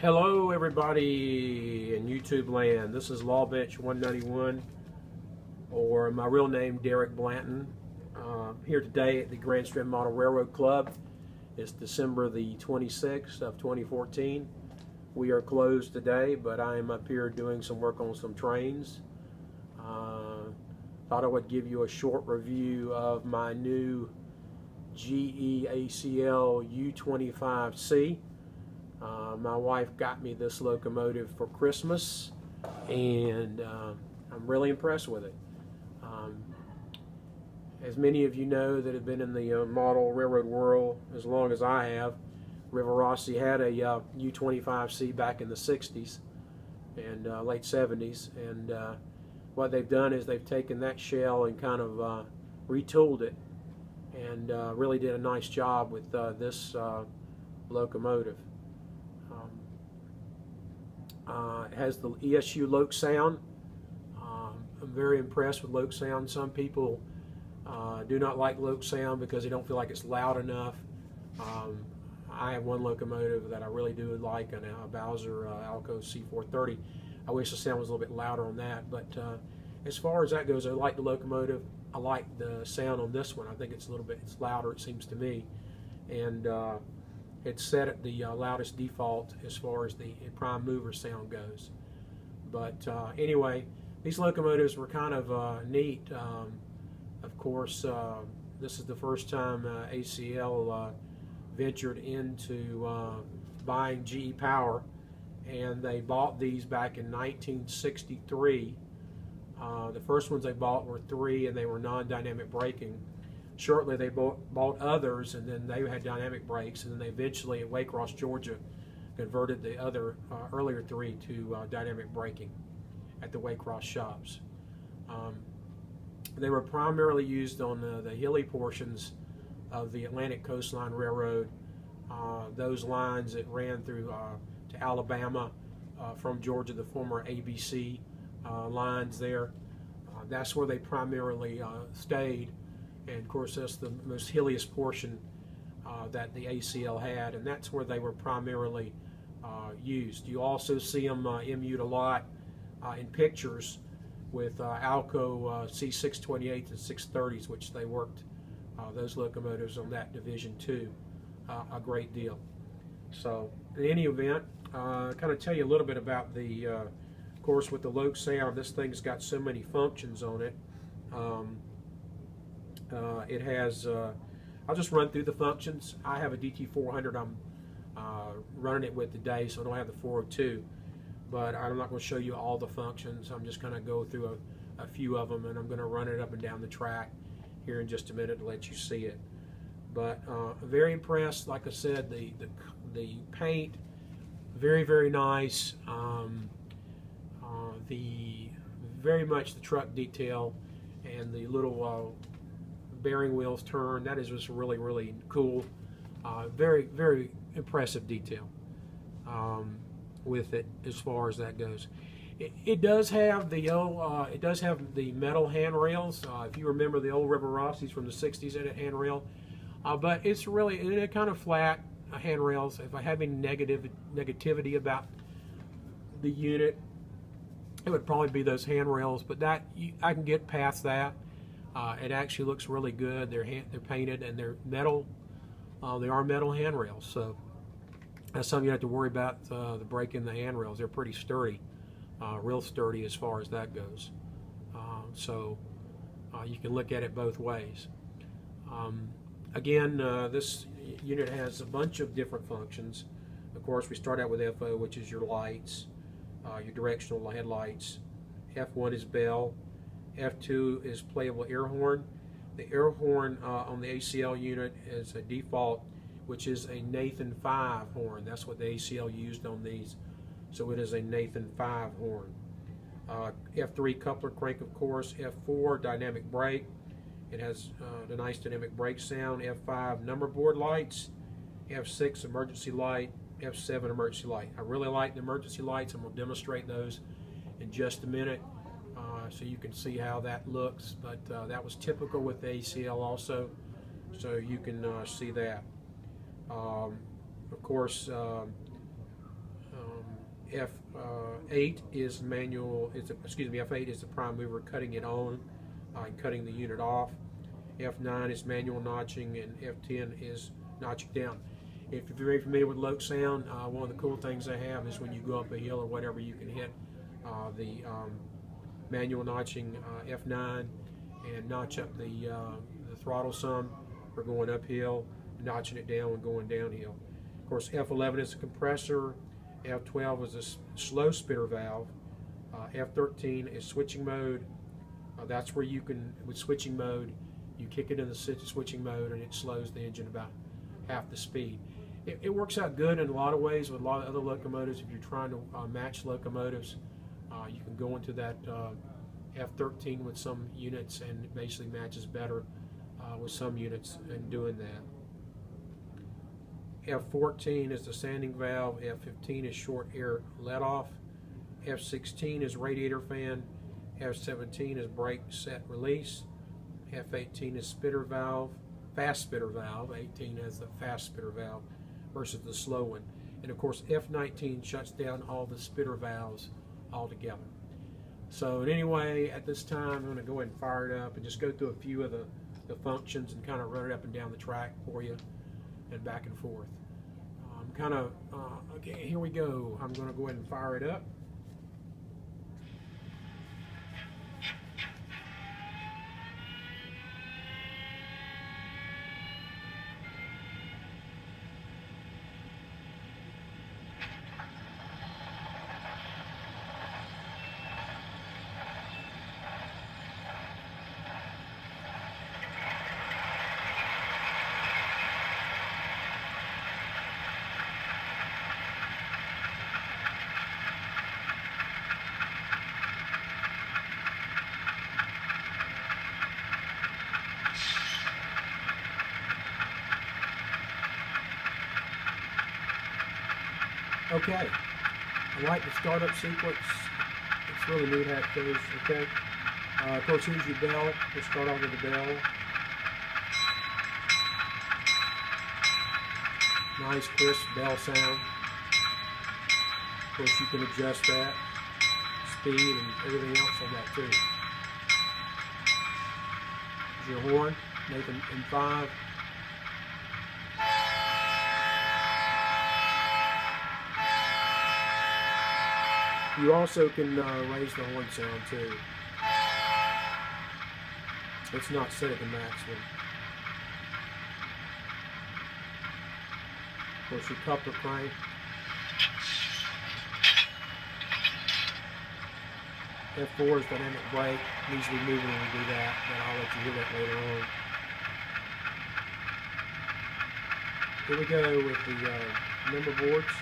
Hello everybody in YouTube land. This is Lawbench 191, or my real name Derek Blanton. Here today at the Grand Strand Model Railroad Club. It's December the 26th of 2014. We are closed today, but I am up here doing some work on some trains. Thought I would give you a short review of my new GE ACL U25C. My wife got me this locomotive for Christmas, and I'm really impressed with it. As many of you know that have been in the model railroad world as long as I have, Rivarossi had a U25C back in the 60s and late 70s, and what they've done is they've taken that shell and kind of retooled it, and really did a nice job with this locomotive. It has the ESU Lok Sound. I'm very impressed with Lok Sound. Some people do not like Lok Sound because they don't feel like it's loud enough. I have one locomotive that I really do like, a Bowser Alco C430. I wish the sound was a little bit louder on that, but as far as that goes, I like the locomotive. I like the sound on this one. I think it's a little bit louder, it seems to me, and it's set at the loudest default as far as the prime mover sound goes. But anyway, these locomotives were kind of neat. Of course, this is the first time ACL ventured into buying GE Power, and they bought these back in 1963. The first ones they bought were 3, and they were non-dynamic braking. Shortly they bought others, and then they had dynamic brakes, and then they eventually at Waycross, Georgia, converted the other earlier 3 to dynamic braking at the Waycross shops. They were primarily used on the hilly portions of the Atlantic Coastline Railroad, those lines that ran through to Alabama from Georgia, the former ABC lines there. That's where they primarily stayed. And of course, that's the most hilliest portion that the ACL had, and that's where they were primarily used. You also see them MU'd a lot in pictures with Alco C628s and 630s, which they worked those locomotives on that division too, a great deal. So in any event, kind of tell you a little bit about the, of course, with the Lok Sound, this thing's got so many functions on it. It has, I'll just run through the functions. I have a DT400 I'm running it with today, so I don't have the 402, but I'm not going to show you all the functions. I'm just going to go through a few of them, and I'm going to run it up and down the track here in just a minute to let you see it. But very impressed. Like I said, the paint, very nice. Very much the truck detail and the little bearing wheels turn, that is just really cool. Very impressive detail with it as far as that goes. It does have the metal handrails. If you remember the old Rivarossis from the 60s, it had handrail, but it's really kind of flat handrails. If I have any negativity about the unit, it would probably be those handrails, but I can get past that. It actually looks really good. They're painted, and they're metal. They are metal handrails, so that's something you have to worry about, the breaking the handrails. They're pretty sturdy, real sturdy as far as that goes. So you can look at it both ways. Again, this unit has a bunch of different functions. Of course, we start out with FO, which is your lights, your directional headlights. F1 is bell. F2 is playable air horn. The air horn on the ACL unit is a default, which is a Nathan 5 horn. That's what the ACL used on these, so it is a Nathan 5 horn. F3 coupler crank, of course. F4 dynamic brake. It has the nice dynamic brake sound. F5 number board lights. F6 emergency light. F7 emergency light. I really like the emergency lights. I'm going to demonstrate those in just a minute. So you can see how that looks, but that was typical with the ACL also, so you can see that. Of course, F8 is manual. F8 is the prime mover cutting it on and cutting the unit off. F9 is manual notching, and F10 is notching down. If you're very familiar with Lok Sound, one of the cool things they have is when you go up a hill or whatever, you can hit the manual notching F9 and notch up the throttle some for going uphill, notching it down when going downhill. Of course, F11 is a compressor, F12 is a slow spitter valve, F13 is switching mode. That's where you can, with switching mode, you kick it in the switching mode and it slows the engine about half the speed. It works out good in a lot of ways with a lot of other locomotives. If you're trying to match locomotives, you can go into that F13 with some units, and it basically matches better with some units in doing that. F14 is the sanding valve, F15 is short air let off, F16 is radiator fan, F17 is brake set release, F18 is spitter valve, fast spitter valve. 18 has the fast spitter valve versus the slow one. And of course F19 shuts down all the spitter valves altogether. So anyway, at this time I'm going to go ahead and fire it up and just go through a few of the functions and kind of run it up and down the track for you and back and forth. Okay, here we go. I'm going to go ahead and fire it up. Okay, I like the startup sequence. It's really neat how it goes. Okay, of course, here's your bell. We'll start off with the bell. Nice, crisp bell sound. Of course, you can adjust that speed and everything else on that too. Here's your horn, Nathan M5. You also can raise the horn sound too. It's not set at the maximum. Of course, your coupler crank. F4 is dynamic brake. Needs to be moving when we do that, but I'll let you hear that later on. Here we go with the number boards.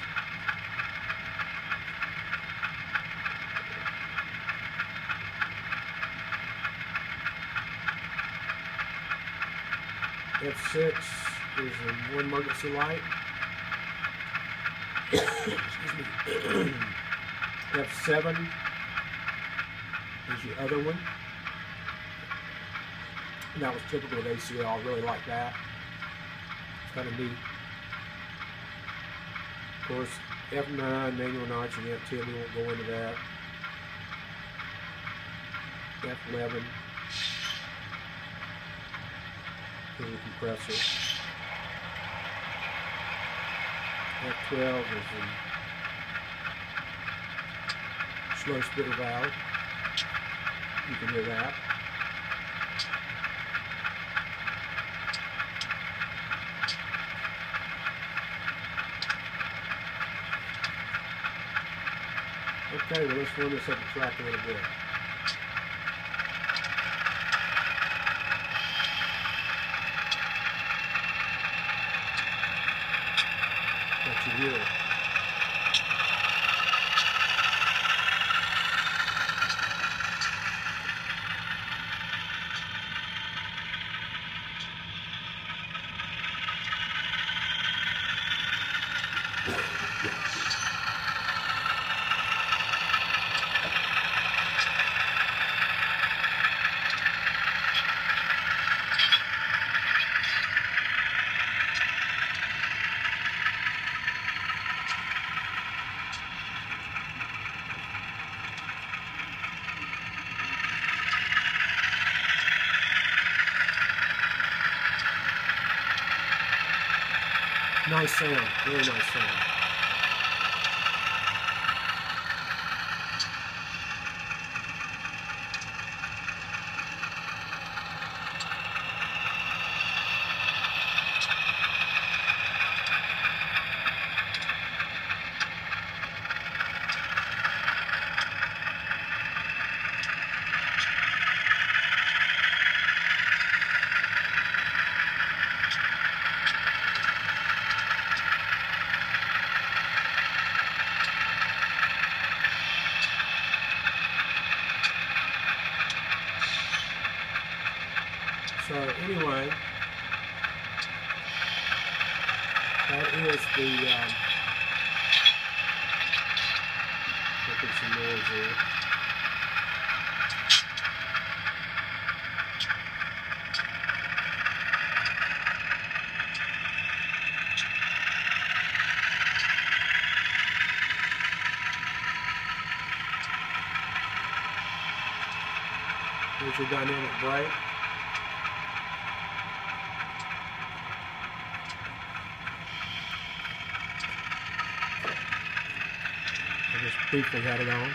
F6 is a one emergency light. Excuse me. F7 is your other one. And that was typical of ACL. I really like that. It's kind of neat. Of course, F9, manual notching, F10, we won't go into that. F11. The compressor. F12 is the slow spitter valve. You can hear that. Okay, well, let's run this up the track a little bit. Here. Nice sound, very nice sound. So anyway, that is the making some noise here. Here's your dynamic brake. I just briefly had it on.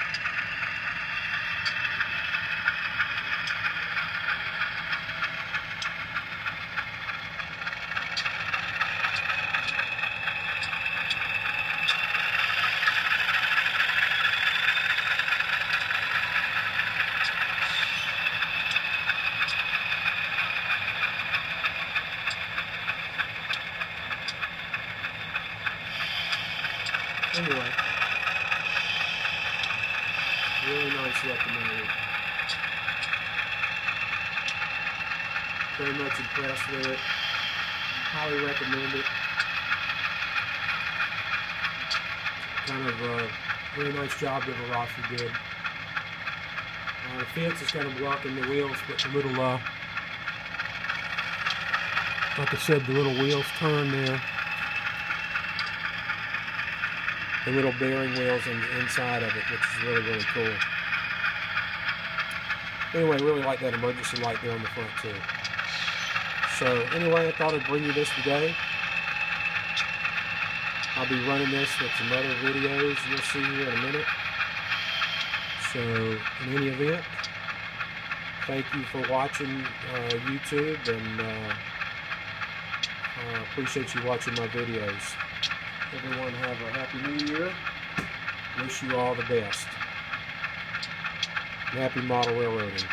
Anyway, really nice locomotive. Very much impressed with it. Highly recommend it. Kind of a really nice job that Rivarossi did. The fence is kind of blocking the wheels, but the little, like I said, the little wheels turn there. The little bearing wheels inside of it, which is really, really cool. Anyway, I really like that emergency light there on the front too. So anyway, I thought I'd bring you this today. I'll be running this with some other videos you'll see here in a minute. So in any event, thank you for watching YouTube, and appreciate you watching my videos. Everyone have a happy new year. Wish you all the best. Happy model railroading.